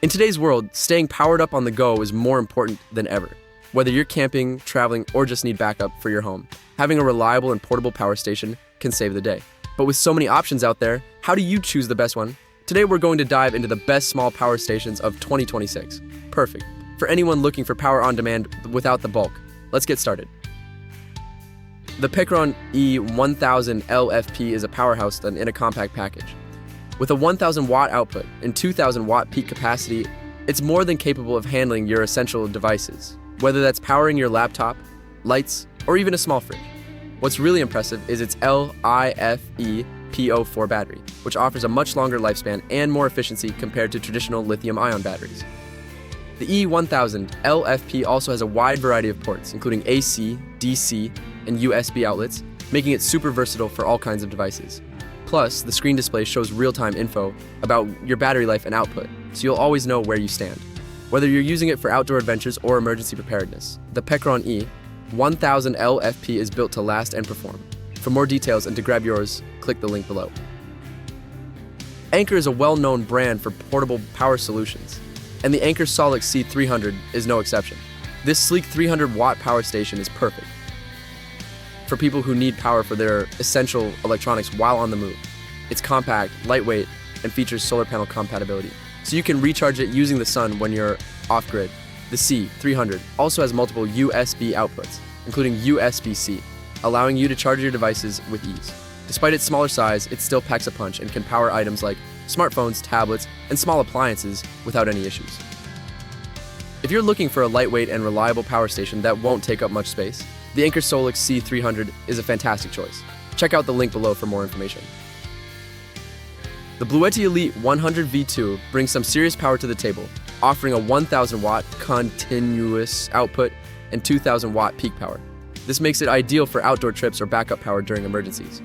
In today's world, staying powered up on the go is more important than ever. Whether you're camping, traveling, or just need backup for your home, having a reliable and portable power station can save the day. But with so many options out there, how do you choose the best one? Today we're going to dive into the best small power stations of 2026. Perfect for anyone looking for power on demand without the bulk. Let's get started. The Pecron E1000LFP is a powerhouse done in a compact package. With a 1,000 watt output and 2,000 watt peak capacity, it's more than capable of handling your essential devices, whether that's powering your laptop, lights, or even a small fridge. What's really impressive is its LIFE-PO4 battery, which offers a much longer lifespan and more efficiency compared to traditional lithium-ion batteries. The E1000LFP also has a wide variety of ports, including AC, DC, and USB outlets, making it super versatile for all kinds of devices. Plus, the screen display shows real-time info about your battery life and output, so you'll always know where you stand. Whether you're using it for outdoor adventures or emergency preparedness, the Pecron E1000LFP is built to last and perform. For more details and to grab yours, click the link below. Anker is a well-known brand for portable power solutions, and the Anker SOLIX C300 is no exception. This sleek 300-watt power station is perfect for people who need power for their essential electronics while on the move. It's compact, lightweight, and features solar panel compatibility, so you can recharge it using the sun when you're off-grid. The C300 also has multiple USB outputs, including USB-C, allowing you to charge your devices with ease. Despite its smaller size, it still packs a punch and can power items like smartphones, tablets, and small appliances without any issues. If you're looking for a lightweight and reliable power station that won't take up much space, the Anker SOLIX C300 is a fantastic choice. Check out the link below for more information. The Bluetti Elite 100V2 brings some serious power to the table, offering a 1,000 watt continuous output and 2,000 watt peak power. This makes it ideal for outdoor trips or backup power during emergencies.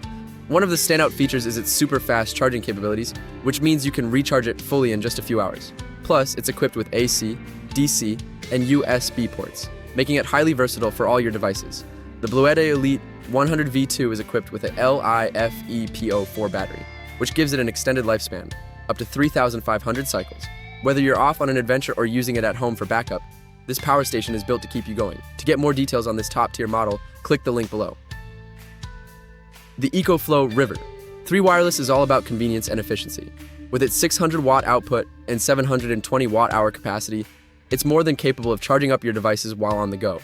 One of the standout features is its super fast charging capabilities, which means you can recharge it fully in just a few hours. Plus, it's equipped with AC, DC, and USB ports, making it highly versatile for all your devices. The Bluetti Elite 100V2 is equipped with a LIFE-PO4 battery, which gives it an extended lifespan, up to 3,500 cycles. Whether you're off on an adventure or using it at home for backup, this power station is built to keep you going. To get more details on this top-tier model, click the link below. The EcoFlow River 3 Wireless is all about convenience and efficiency. With its 600 watt output and 720 watt-hour capacity, it's more than capable of charging up your devices while on the go.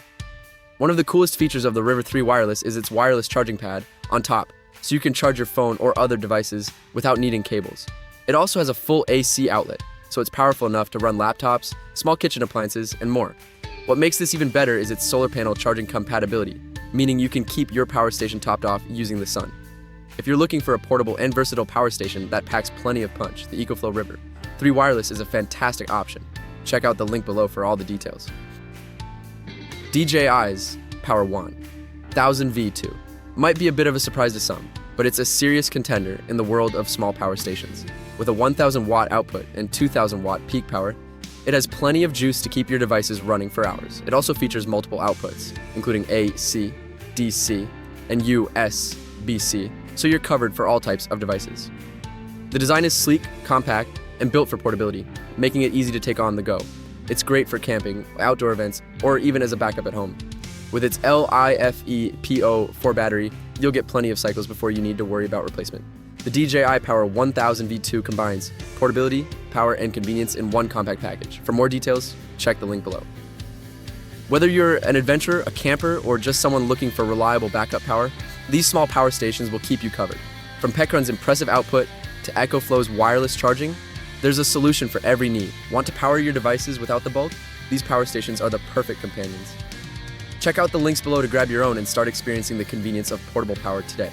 One of the coolest features of the River 3 Wireless is its wireless charging pad on top, so you can charge your phone or other devices without needing cables. It also has a full AC outlet, so it's powerful enough to run laptops, small kitchen appliances, and more. What makes this even better is its solar panel charging compatibility, meaning you can keep your power station topped off using the sun. If you're looking for a portable and versatile power station that packs plenty of punch, the EcoFlow River 3 Wireless is a fantastic option. Check out the link below for all the details. DJI's Power 1000V2 might be a bit of a surprise to some, but it's a serious contender in the world of small power stations. With a 1,000 watt output and 2,000 watt peak power, it has plenty of juice to keep your devices running for hours. It also features multiple outputs, including AC, DC, and USB-C, so you're covered for all types of devices. The design is sleek, compact, and built for portability, making it easy to take on the go. It's great for camping, outdoor events, or even as a backup at home. With its LIFE-PO4 battery, you'll get plenty of cycles before you need to worry about replacement. The DJI Power 1000V2 combines portability, power, and convenience in one compact package. For more details, check the link below. Whether you're an adventurer, a camper, or just someone looking for reliable backup power, these small power stations will keep you covered. From Pecron's impressive output to EcoFlow's wireless charging, there's a solution for every need. Want to power your devices without the bulk? These power stations are the perfect companions. Check out the links below to grab your own and start experiencing the convenience of portable power today.